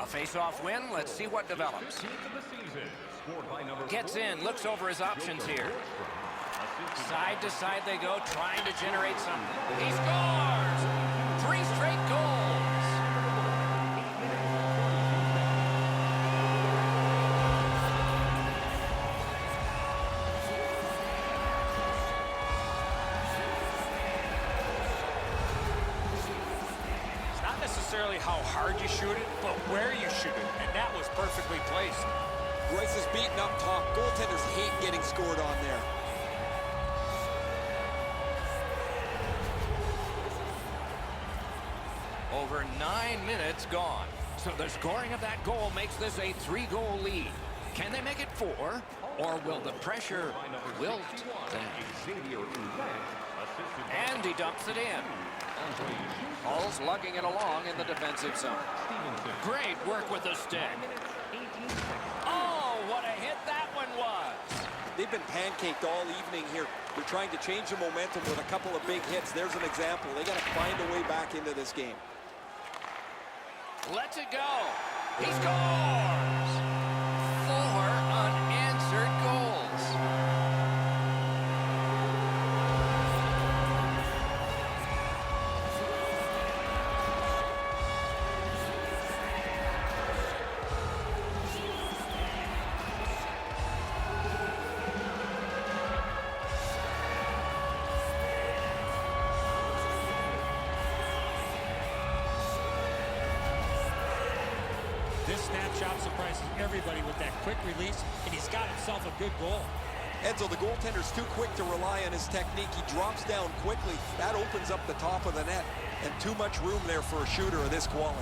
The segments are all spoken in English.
face-off win. Let's see what develops. Gets in, looks over his options here. Side to side they go, trying to generate something. He scores! 3 straight goals. It's not necessarily how hard you shoot it, but where you shoot it, and that was perfectly placed. Bryce is beaten up top. Goaltenders hate getting scored on there. Over 9 minutes gone. So the scoring of that goal makes this a 3-goal lead. Can they make it 4? Or will the pressure wilt them? And he dumps it in. Hall's lugging it along in the defensive zone. Great work with the stick. Oh, what a hit that one was. They've been pancaked all evening here. They're trying to change the momentum with a couple of big hits. There's an example. They got to find a way back into this game. Lets it go. He scores! 4 unanswered goals. This snapshot surprises everybody with that quick release, and he's got himself a good goal. Edzo, the goaltender's too quick to rely on his technique. He drops down quickly. That opens up the top of the net, and too much room there for a shooter of this quality.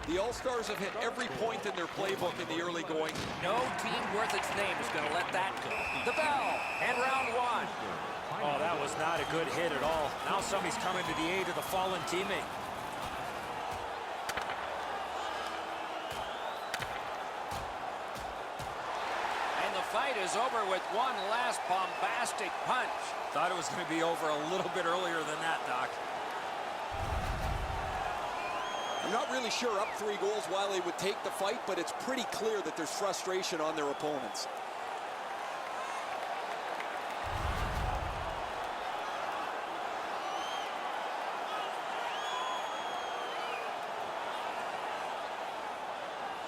The All-Stars have hit every point in their playbook in the early going. No team worth its name is going to let that go. The bell, and round 1. Oh, that was not a good hit at all. Now somebody's coming to the aid of the fallen teammate. And the fight is over with one last bombastic punch. Thought it was going to be over a little bit earlier than that, Doc. I'm not really sure up 3 goals while they would take the fight, but it's pretty clear that there's frustration on their opponents.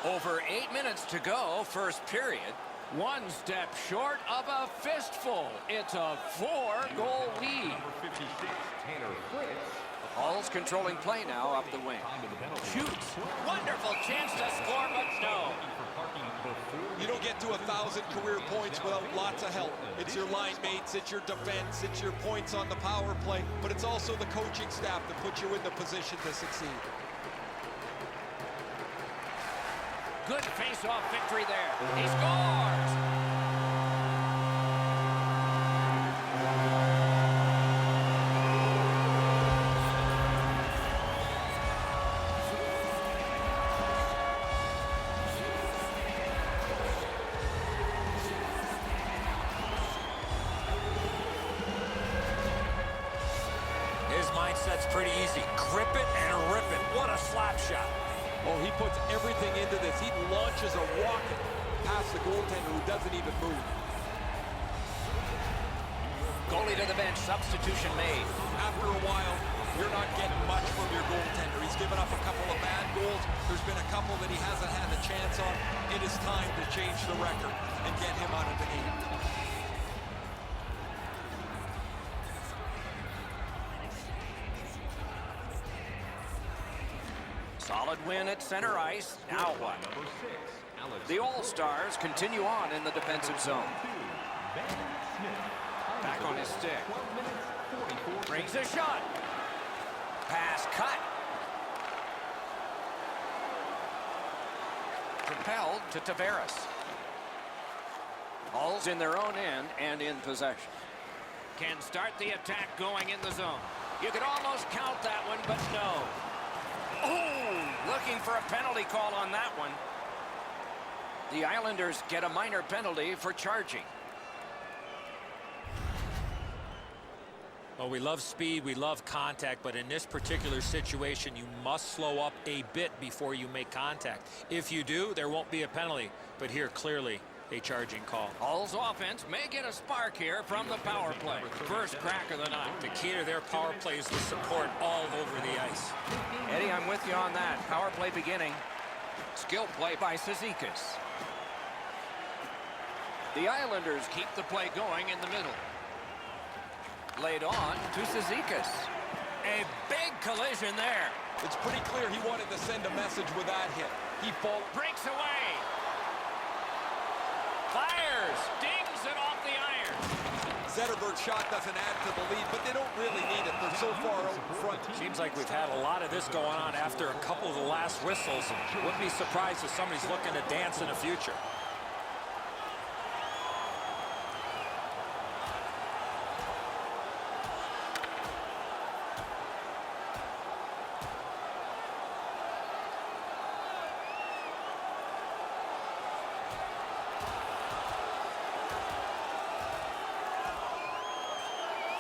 Over 8 minutes to go, first period. One step short of a fistful. It's a 4-goal lead. Hall's controlling play now up the wing. Shoots. Wonderful chance to score, but no. You don't get to 1,000 career points without lots of help. It's your line mates, it's your defense, it's your points on the power play, but it's also the coaching staff that puts you in the position to succeed. Good face-off victory there. He scores! His mindset's pretty easy. Grip it and rip it. What a slap shot. Oh, he puts everything into this. He launches a rocket past the goaltender who doesn't even move. Goalie to the bench, substitution made. After a while, you're not getting much from your goaltender. He's given up a couple of bad goals. There's been a couple that he hasn't had a chance on. It is time to change the record and get him out of the game. Solid win at center ice. Now what? The All-Stars continue on in the defensive zone. Back on his stick. Brings a shot. Pass cut. Propelled to Tavares. All's in their own end and in possession. Can start the attack going in the zone. You could almost count that one, but no. Oh, looking for a penalty call on that one. The Islanders get a minor penalty for charging. Well, we love speed, we love contact, but in this particular situation, you must slow up a bit before you make contact. If you do, there won't be a penalty, but here, clearly, a charging call. Hull's offense may get a spark here from the power play. First crack of the night. The key to their power play is the support all over the ice. Eddie, I'm with you on that. Power play beginning. Skill play by Cizikas. The Islanders keep the play going in the middle. Laid on to Cizikas. A big collision there. It's pretty clear he wanted to send a message with that hit. He breaks away. Fires. Dings it off the iron. Zetterberg's shot doesn't add to the lead, but they don't really need it. They're so far out in front. Seems like we've had a lot of this going on after a couple of the last whistles. Wouldn't be surprised if somebody's looking to dance in the future.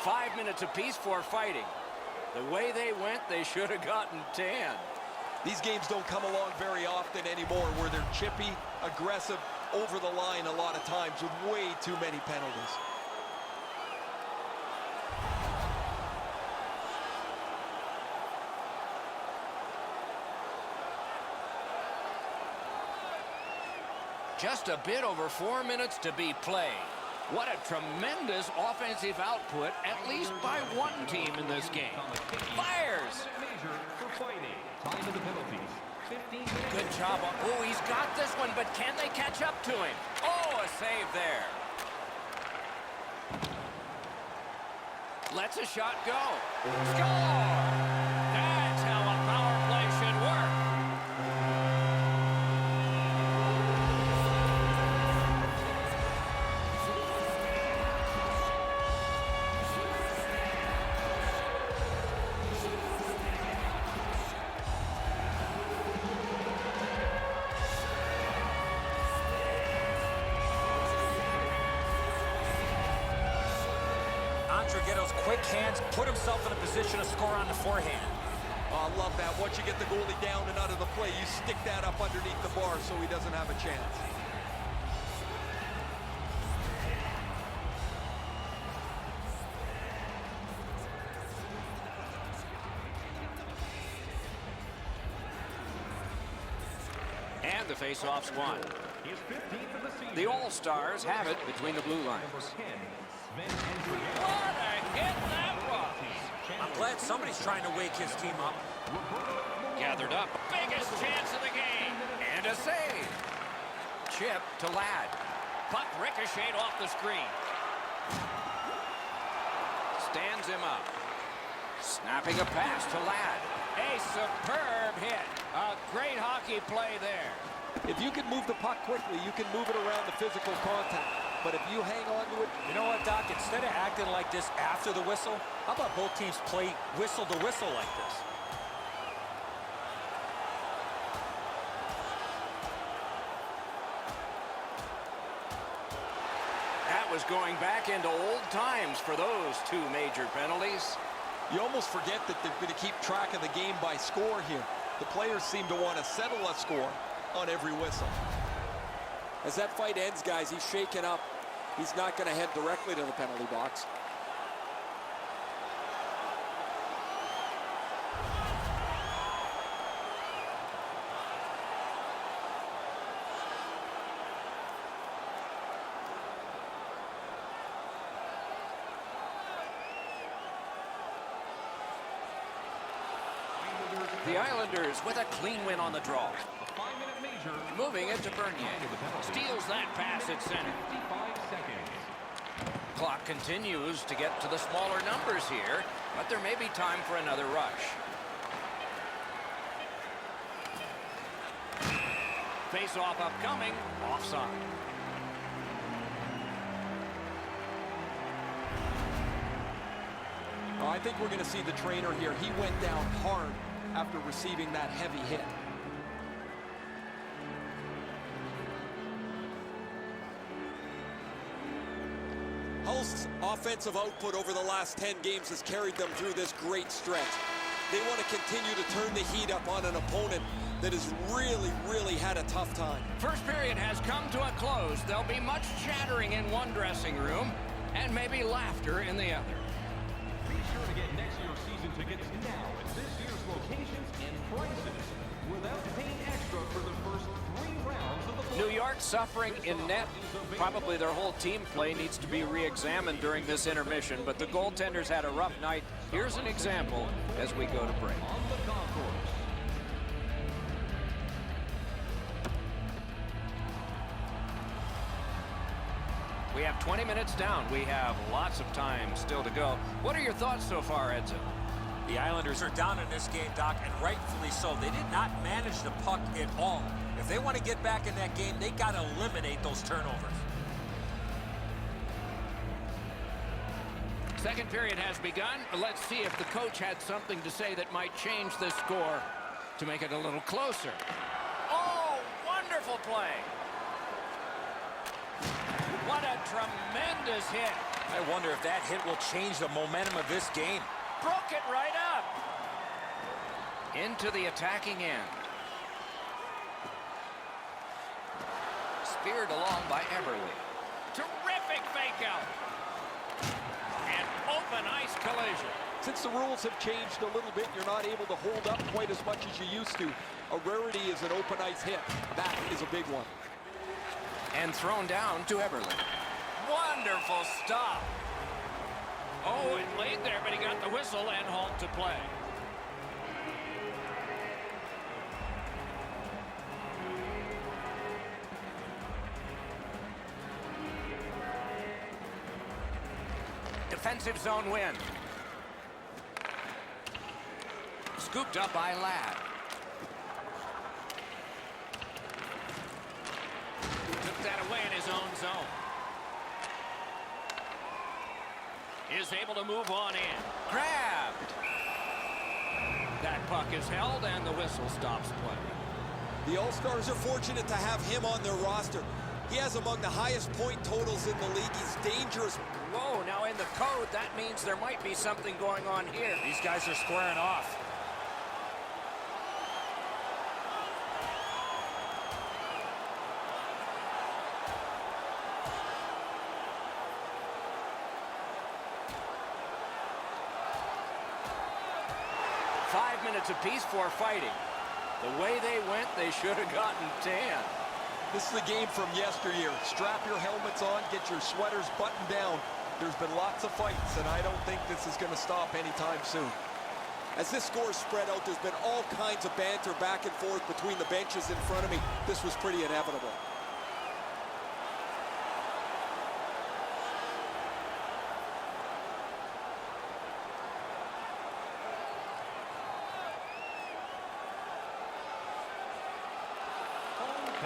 Five minutes apiece for fighting. The way they went, they should have gotten 10. These games don't come along very often anymore where they're chippy, aggressive, over the line a lot of times with way too many penalties. Just a bit over 4 minutes to be played. What a tremendous offensive output, at least by one team in this game. Fires! Good job. Oh, he's got this one, but can they catch up to him? Oh, a save there. Lets a shot go. Score! That's how a power play should work. Getto's quick hands put himself in a position to score on the forehand. Oh, I love that. Once you get the goalie down and out of the play, you stick that up underneath the bar so he doesn't have a chance. And the face-off's won. The All-Stars have it between the blue lines. What a hit that was! I'm glad somebody's trying to wake his team up. Gathered up. Biggest chance of the game. And a save. Chip to Ladd. Puck ricocheted off the screen. Stands him up. Snapping a pass to Ladd. A superb hit. A great hockey play there. If you can move the puck quickly, you can move it around the physical contact. But if you hang on to it... You know what, Doc? Instead of acting like this after the whistle, how about both teams play whistle to whistle like this? That was going back into old times for those two major penalties. You almost forget that they're going to keep track of the game by score here. The players seem to want to settle a score on every whistle. As that fight ends, guys, he's shaken up. He's not going to head directly to the penalty box. The Islanders with a clean win on the draw. Moving it to Bernier. Steals that pass at center. Clock continues to get to the smaller numbers here, but there may be time for another rush. Face-off upcoming. Offside. Oh, I think we're going to see the trainer here. He went down hard after receiving that heavy hit. Hull's offensive output over the last 10 games has carried them through this great stretch. They want to continue to turn the heat up on an opponent that has really had a tough time. First period has come to a close. There'll be much chattering in one dressing room and maybe laughter in the other. Be sure to get next year's season tickets now at this year's locations and prices without paying extra for the first 3 rounds of the New York suffering in net. Probably their whole team play needs to be re-examined during this intermission, but the goaltenders had a rough night. Here's an example as we go to break. on the concourse. We have 20 minutes down. We have lots of time still to go. What are your thoughts so far, Edzo? The Islanders are down in this game, Doc, and rightfully so. They did not manage the puck at all. If they want to get back in that game, they got to eliminate those turnovers. Second period has begun. Let's see if the coach had something to say that might change the score to make it a little closer. Oh, wonderful play. What a tremendous hit. I wonder if that hit will change the momentum of this game. Broke it right up. Into the attacking end. Speared along by Eberle. Terrific fake out. An open ice collision. Since the rules have changed a little bit, you're not able to hold up quite as much as you used to. A rarity is an open ice hit. That is a big one. And thrown down to Eberle. Wonderful stop. Oh, it laid there, but he got the whistle and halt to play. Defensive zone win. Scooped up by Ladd. Took that away in his own zone. Is able to move on in. Grabbed. That puck is held and the whistle stops play. The All-Stars are fortunate to have him on their roster. He has among the highest point totals in the league. He's dangerous. Whoa, now in the code, that means there might be something going on here. These guys are squaring off. Apiece for fighting. The way they went, they should have gotten 10. This is the game from yesteryear. Strap your helmets on, get your sweaters buttoned down. There's been lots of fights, and I don't think this is going to stop anytime soon. As this score spread out, there's been all kinds of banter back and forth between the benches in front of me. This was pretty inevitable.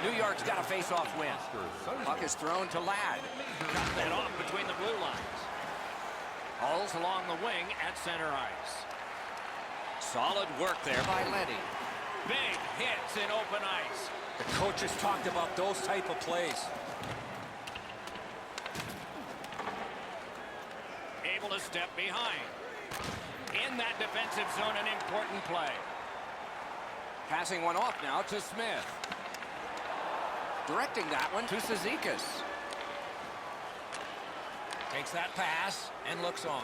New York's got a face-off win. Puck is thrown to Ladd. Cut that off between the blue lines. Hull's along the wing at center ice. Solid work there by Leddy. Big hits in open ice. The coaches talked about those type of plays. Able to step behind. In that defensive zone, an important play. Passing one off now to Smith. Directing that one to Cizikas. Takes that pass and looks on.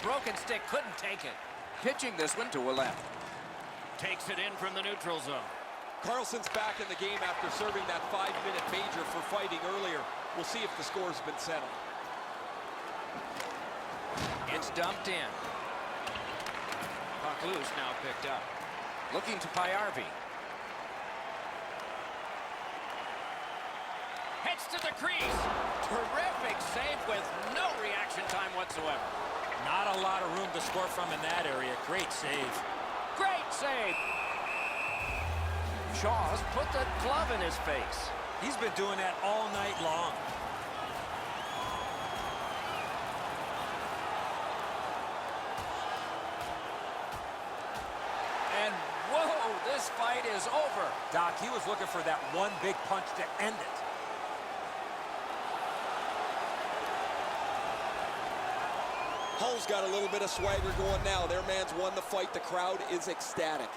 Broken stick, couldn't take it. Pitching this one to a left. Takes it in from the neutral zone. Carlson's back in the game after serving that 5-minute major for fighting earlier. We'll see if the score's been settled. It's dumped in. Puck loose, now picked up. Looking to Payarvi. Hits to the crease. Terrific save with no reaction time whatsoever. Not a lot of room to score from in that area. Great save. Great save. Shaw's put the glove in his face. He's been doing that all night long. And whoa, this fight is over. Doc, he was looking for that one big punch to end it. Hull's got a little bit of swagger going now. Their man's won the fight. The crowd is ecstatic.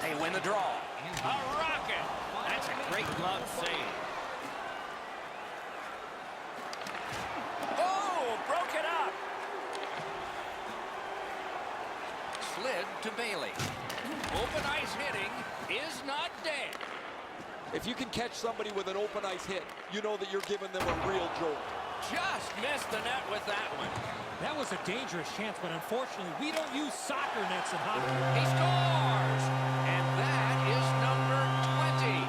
They win the draw. A rocket. That's a great glove save. Oh, broke it up. Slid to Bailey. Open ice hitting is not dead. If you can catch somebody with an open ice hit, you know that you're giving them a real jolt. Just missed the net with that one. That was a dangerous chance, but unfortunately, we don't use soccer nets in hockey. He scores! And that is number 20.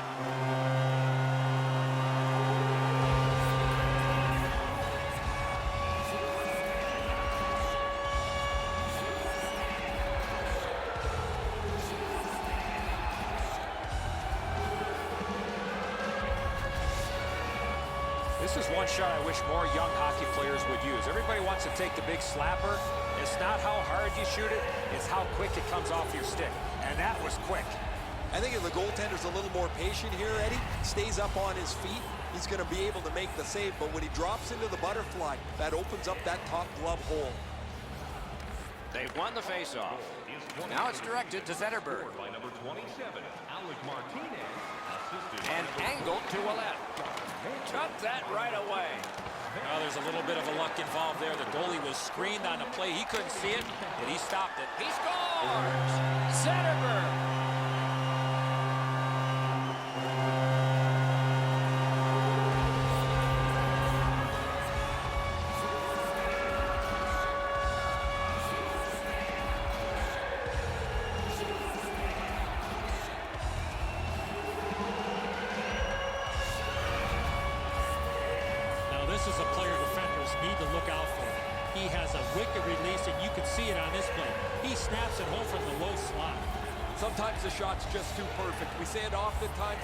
This is one shot I wish more young hockey players would use. Everybody wants to take the big slapper. It's not how hard you shoot it, it's how quick it comes off your stick. And that was quick. I think if the goaltender's a little more patient here, Eddie, stays up on his feet, he's going to be able to make the save. But when he drops into the butterfly, that opens up that top glove hole. They've won the faceoff. Now it's directed to Zetterberg. By number 27, Alec Martinez, assisted And angled to Ouellette. Took that right away. Well, there's a little bit of a luck involved there. The goalie was screened on the play. He couldn't see it, but he stopped it. He scores! Zetterberg! This is a player defenders need to look out for. He has a wicked release, and you can see it on this play. He snaps it home from the low slot. Sometimes the shot's just too perfect. We say it oftentimes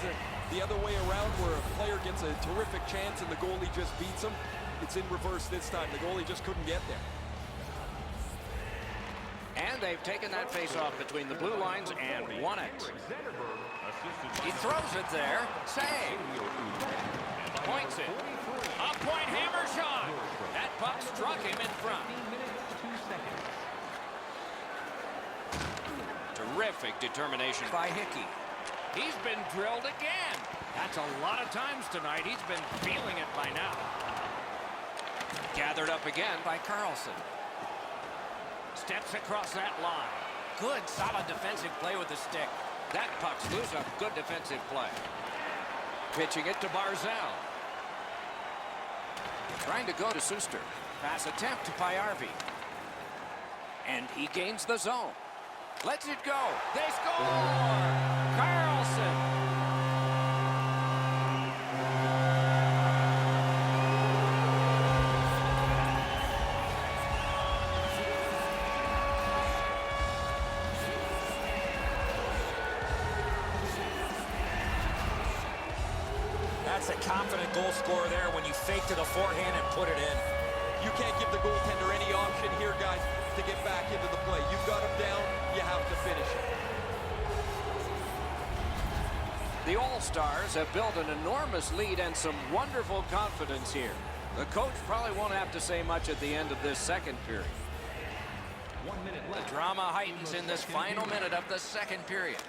the other way around, where a player gets a terrific chance and the goalie just beats him. It's in reverse this time. The goalie just couldn't get there. And they've taken that face-off between the blue lines and won it. He throws it there. Save. Points it. A point hammer shot. That puck struck him in front. Terrific determination by Hickey. He's been drilled again. That's a lot of times tonight. He's been feeling it by now. Gathered up again by Carlson. Steps across that line. Good, solid defensive play with the stick. That puck's loose. A good defensive play. Pitching it to Barzal. Trying to go to Suster. Pass attempt to Payarvi. And he gains the zone. Lets it go. They score! Carlson! That's a confident goal scorer there when you fake to the forehand and put it in. You can't give the goaltender any option here, guys, to get back into the play. You've got him down, you have to finish it. The All-Stars have built an enormous lead and some wonderful confidence here. The coach probably won't have to say much at the end of this second period. 1 minute left. The drama heightens in this final minute of the second period.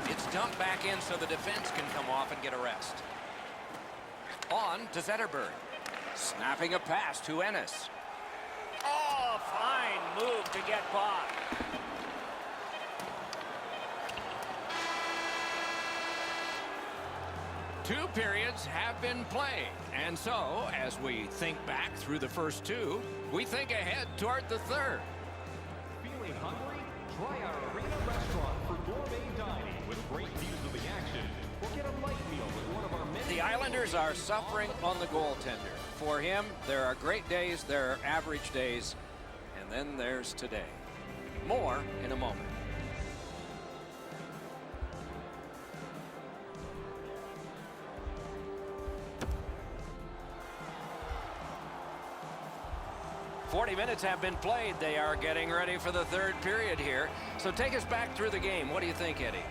It's dumped back in so the defense can come off and get a rest. On to Zetterberg. Snapping a pass to Ennis. Oh, fine move to get by. Two periods have been played. And so, as we think back through the first two, we think ahead toward the third. Feeling hungry? Try our arena restaurant for gourmet dining with great views of the action. Or get a light meal with one of our many... The Islanders are suffering on the goaltender. For him, there are great days, there are average days, and then there's today. More in a moment. 40 minutes have been played. They are getting ready for the third period here. So take us back through the game. What do you think, Eddie?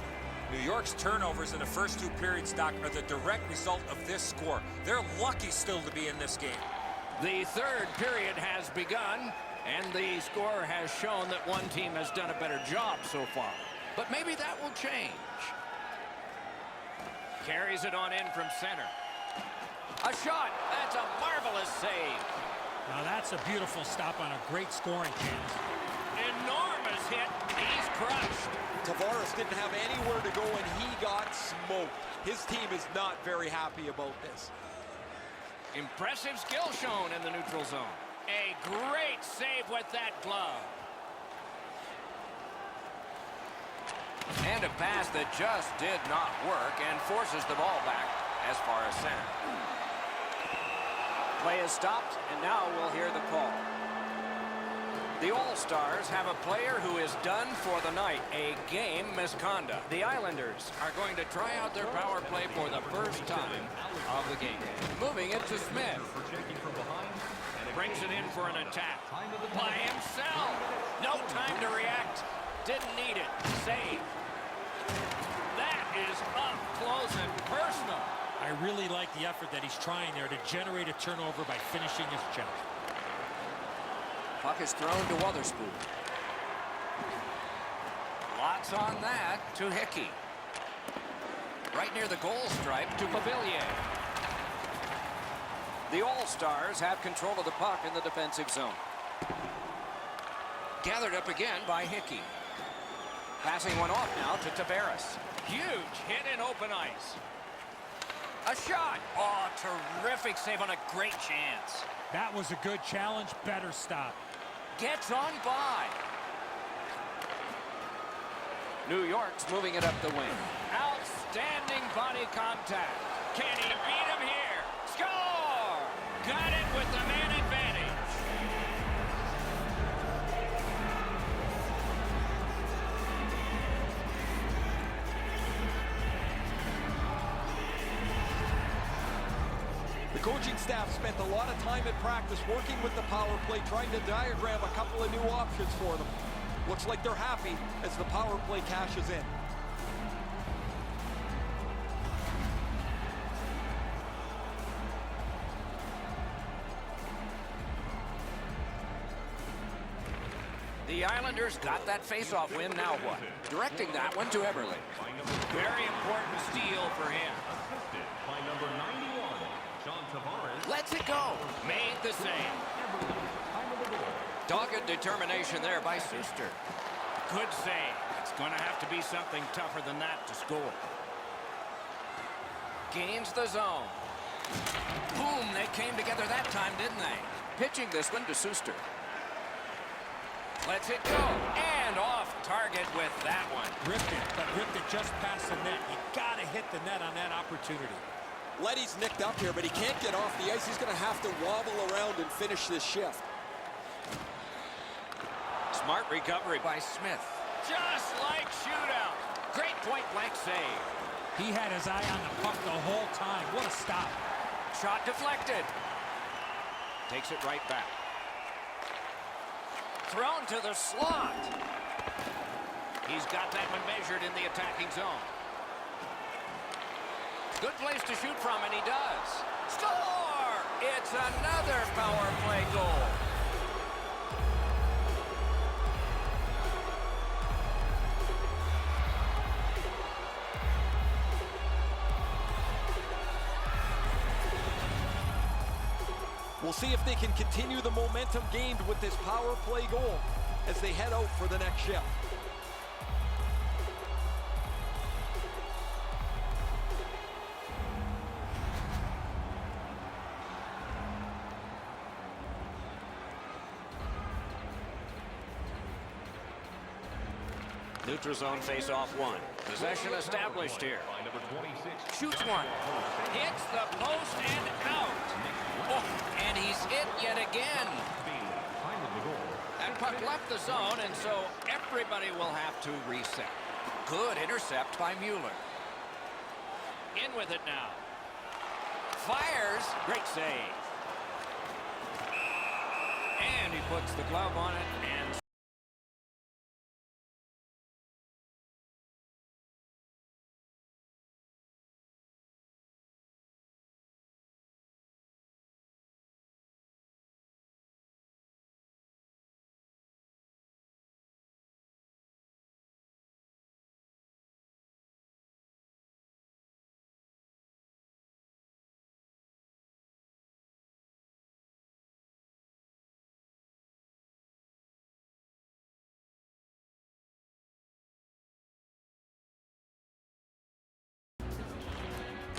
New York's turnovers in the first 2 periods, Doc, are the direct result of this score. They're lucky still to be in this game. The third period has begun, and the score has shown that one team has done a better job so far. But maybe that will change. Carries it on in from center. A shot. That's a marvelous save. Now that's a beautiful stop on a great scoring chance. Enormous hit. He's crushed. Tavares didn't have anywhere to go, and he got smoked. His team is not very happy about this. Impressive skill shown in the neutral zone. A great save with that glove. And a pass that just did not work and forces the ball back as far as center. Play is stopped, and now we'll hear the call. The All-Stars have a player who is done for the night, a game misconduct. The Islanders are going to try out their power play for the first time of the game. Moving it to Smith. Brings it in for an attack. By himself. No time to react. Didn't need it. Save. That is up close and personal. I really like the effort that he's trying there to generate a turnover by finishing his check. Puck is thrown to Wotherspoon. Lots on that to Hickey. Right near the goal stripe to Pavillier. The All-Stars have control of the puck in the defensive zone. Gathered up again by Hickey. Passing one off now to Tavares. Huge hit in open ice. A shot. Oh, terrific save on a great chance. That was a good challenge. Better stop. Gets on by. New York's moving it up the wing. Outstanding body contact. Can he beat him here? Score! Got it with the man advantage. The coaching staff spent a lot of time in practice working with the power play, trying to diagram a couple of new options for them. Looks like they're happy as the power play cashes in. The Islanders got that face-off win. Now what? Directing that one to Eberle. Very important steal for him. Assisted by number 91, John Tavares. Lets it go. Made the save. Dogged determination there by Suster. Good save. It's going to have to be something tougher than that to score. Gains the zone. Boom, they came together that time, didn't they? Pitching this one to Suster. Lets it go. And off target with that one. Ripped it, but ripped it just past the net. You got to hit the net on that opportunity. Leddy's nicked up here, but he can't get off the ice. He's going to have to wobble around and finish this shift. Smart recovery by Smith. Just like shootout. Great point-blank save. He had his eye on the puck the whole time. What a stop. Shot deflected. Takes it right back. Thrown to the slot. He's got that one measured in the attacking zone. Good place to shoot from, and he does. Score! It's another power play goal. We'll see if they can continue the momentum gained with this power play goal as they head out for the next shift. Neutral zone face-off one. Possession established here. By number 26. Shoots one. Hits the post and out. Oh, and he's hit yet again. Time of the goal. That puck left the zone, and so everybody will have to reset. Good intercept by Mueller. In with it now. Fires. Great save. And he puts the glove on it and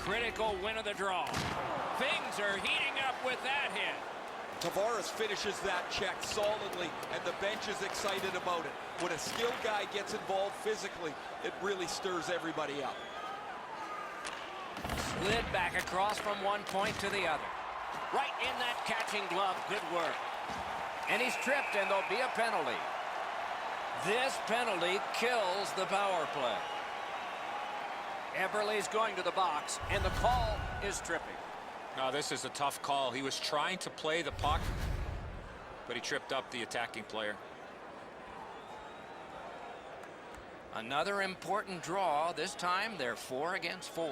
critical win of the draw. Things are heating up with that hit. Tavares finishes that check solidly, and the bench is excited about it. When a skilled guy gets involved physically, it really stirs everybody up. Slid back across from one point to the other. Right in that catching glove. Good work. And he's tripped, and there'll be a penalty. This penalty kills the power play. Eberle's going to the box, and the call is tripping. Now, this is a tough call. He was trying to play the puck, but he tripped up the attacking player. Another important draw. This time, they're 4 against 4.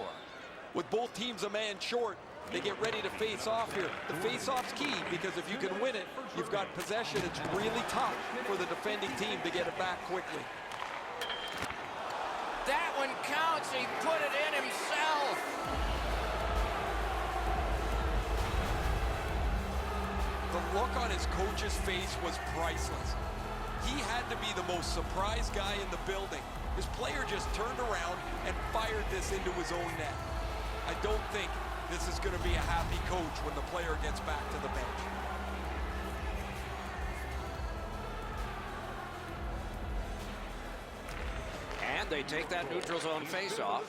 With both teams a man short, they get ready to face off here. The face-off's key, because if you can win it, you've got possession. It's really tough for the defending team to get it back quickly. That one counts. He put it in himself. The look on his coach's face was priceless. He had to be the most surprised guy in the building. His player just turned around and fired this into his own net. I don't think this is going to be a happy coach when the player gets back to the bench. And they take that neutral zone face-off.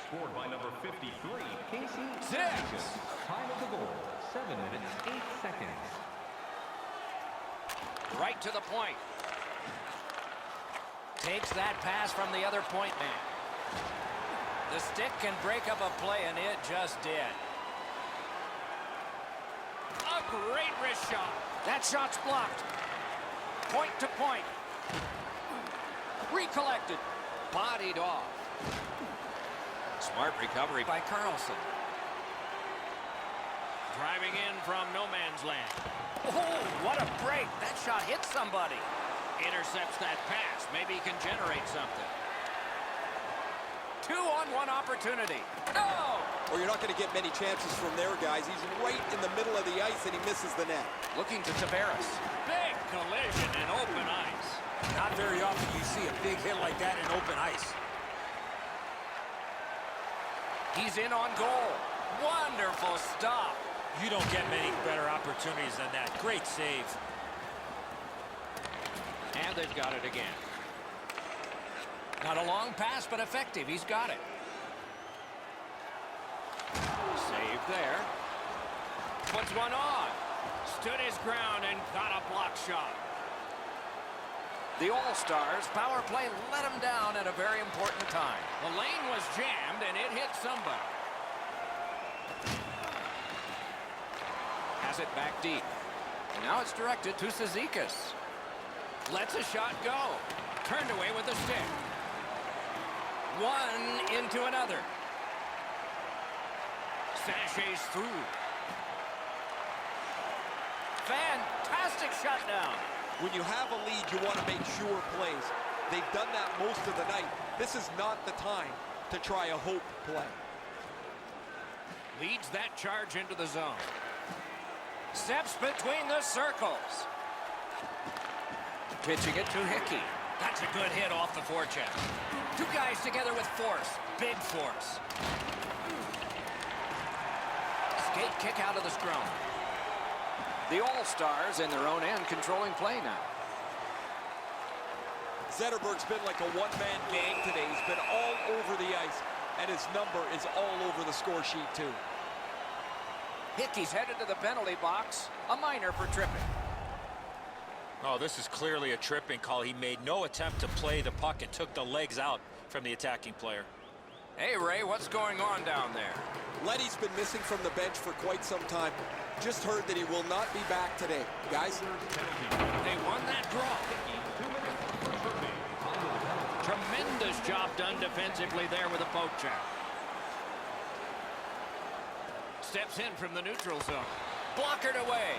Scored by number 53, Casey. Six. Time of the goal, 7 minutes, 8 seconds. Right to the point. Takes that pass from the other point man. The stick can break up a play, and it just did. A great wrist shot. That shot's blocked. Point to point. Recollected. Bodied off. Smart recovery by Carlson. Driving in from no man's land. Oh, what a break. That shot hit somebody. Intercepts that pass. Maybe he can generate something. 2-on-1 opportunity. No! Well, you're not going to get many chances from there, guys. He's right in the middle of the ice, and he misses the net. Looking to Tavares. Big collision in open ice. Not very often you see a big hit like that in open ice. He's in on goal. Wonderful stop. You don't get many better opportunities than that. Great save. And they've got it again. Not a long pass, but effective. He's got it. Save there. Puts one on. Stood his ground and got a block shot. The All-Stars power play let him down at a very important time. The lane was jammed, and it hit somebody. Has it back deep. And now it's directed to Cizikas. Lets a shot go. Turned away with the stick. One into another. Sashays through. Fantastic shutdown. When you have a lead, you want to make sure plays. They've done that most of the night. This is not the time to try a hope play. Leads that charge into the zone. Steps between the circles. Pitching it to Hickey. That's a good hit off the forecheck. Two guys together with force. Big force. Skate kick out of the scrum. The All-Stars in their own end controlling play now. Zetterberg's been like a one-man gang today. He's been all over the ice, and his number is all over the score sheet, too. Hickey's headed to the penalty box. A minor for tripping. Oh, this is clearly a tripping call. He made no attempt to play the puck and took the legs out from the attacking player. Hey, Ray, what's going on down there? Letty's been missing from the bench for quite some time. Just heard that he will not be back today. Guys? They won that draw. Tremendous job done defensively there with a poke check. Steps in from the neutral zone. Blockered away.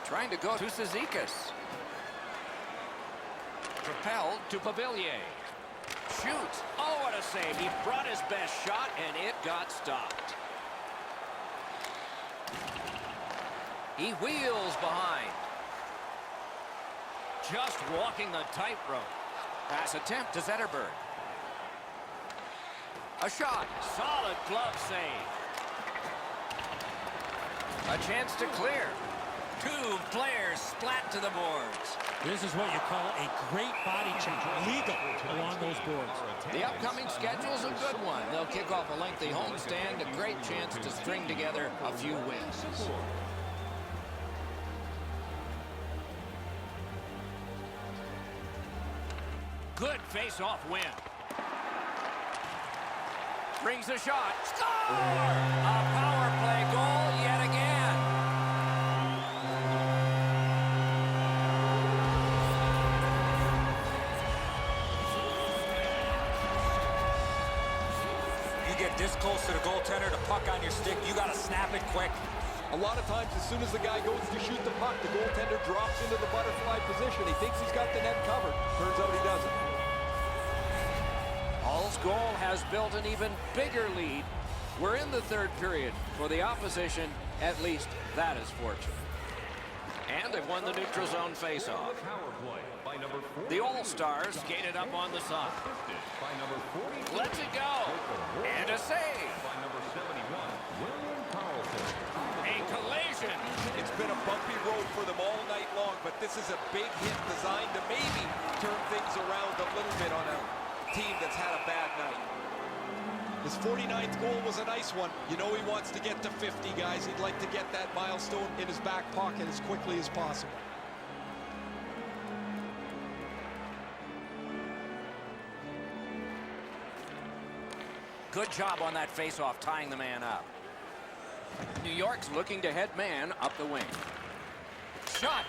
Trying to go to Cizikas. Propelled to Pavillier. Shoots. Oh, what a save. He brought his best shot, and it got stopped. He wheels behind. Just walking the tightrope. Pass attempt to Zetterberg. A shot. Solid glove save. A chance to clear. Two players splat to the boards. This is what you call a great body check. Legal along those boards. The upcoming schedule's a good one. They'll kick off a lengthy homestand, a great chance to string together a few wins. Good face-off win. Brings a shot. Score! A power play goal yet again. This close to the goaltender, the puck on your stick, you got to snap it quick. A lot of times, as soon as the guy goes to shoot the puck, the goaltender drops into the butterfly position. He thinks he's got the net covered. Turns out he doesn't. Hall's goal has built an even bigger lead. We're in the third period. For the opposition, at least that is fortunate. And they've won the neutral zone faceoff. The All-Stars skated up on the side. Lets it go. And a save. A collision. It's been a bumpy road for them all night long, but this is a big hit designed to maybe turn things around a little bit on a team that's had a bad night. His 49th goal was a nice one. You know he wants to get to 50, guys. He'd like to get that milestone in his back pocket as quickly as possible. Good job on that faceoff, tying the man up. New York's looking to head man up the wing. Shot.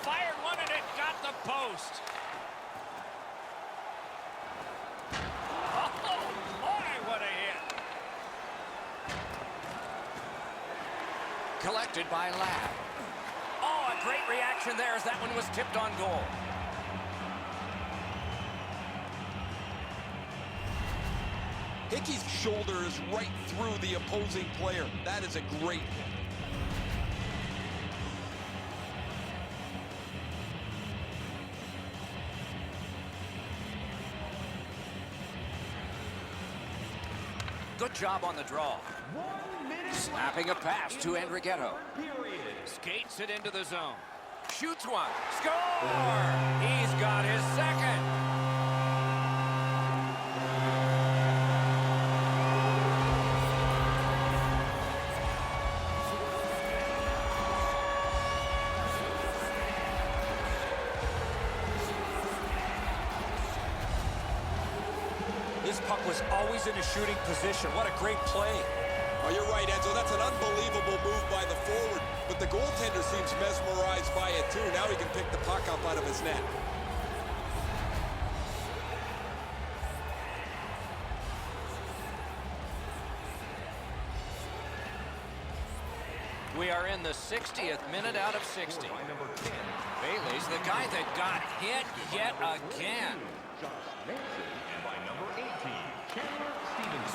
Fired one and it got the post. Oh, boy, what a hit. Collected by Ladd. Oh, a great reaction there as that one was tipped on goal. Hickey's shoulder is right through the opposing player. That is a great hit. Good job on the draw. Snapping a pass to Enriquetto. Skates it into the zone. Shoots one. Score! He's got his second. This puck was always in a shooting position. What a great play. Oh, you're right, Enzo. That's an unbelievable move by the forward, but the goaltender seems mesmerized by it, too. Now he can pick the puck up out of his net. We are in the 60th minute out of 60. Bailey's the guy that got hit yet again.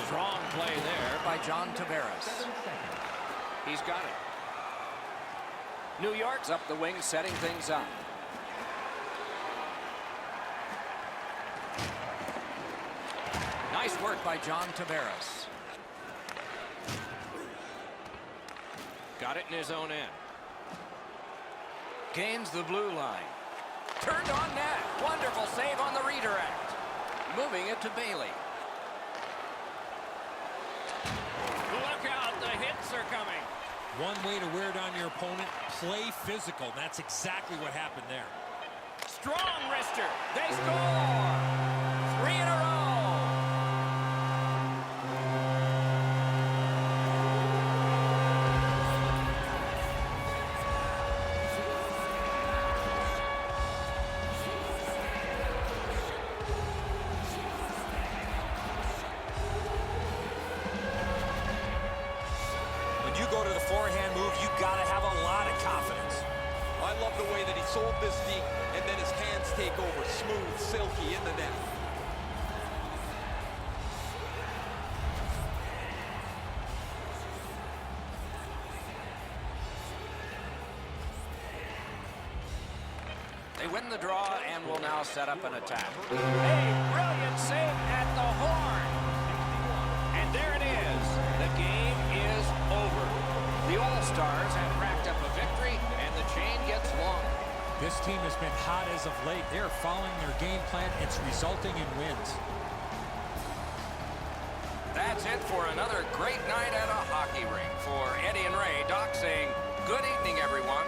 Strong play there by John Tavares. He's got it. New York's up the wing, setting things up. Nice work by John Tavares. Got it in his own end. Gains the blue line. Turned on net. Wonderful save on the redirect. Moving it to Bailey. Look out, the hits are coming. One way to wear down your opponent, play physical. That's exactly what happened there. Strong wrister. They score. 3 in a row. when you go to the forehand move, you got to have a lot of confidence. I love the way that he sold this deep, and then his hands take over. Smooth, silky in the net. They win the draw and will now set up an attack. A brilliant save at the horn. And there it is. The game is over. The All-Stars have racked up a victory, and the chain gets longer. This team has been hot as of late. They're following their game plan. It's resulting in wins. That's it for another great night at a hockey rink. For Eddie and Ray, Doc saying good evening, everyone.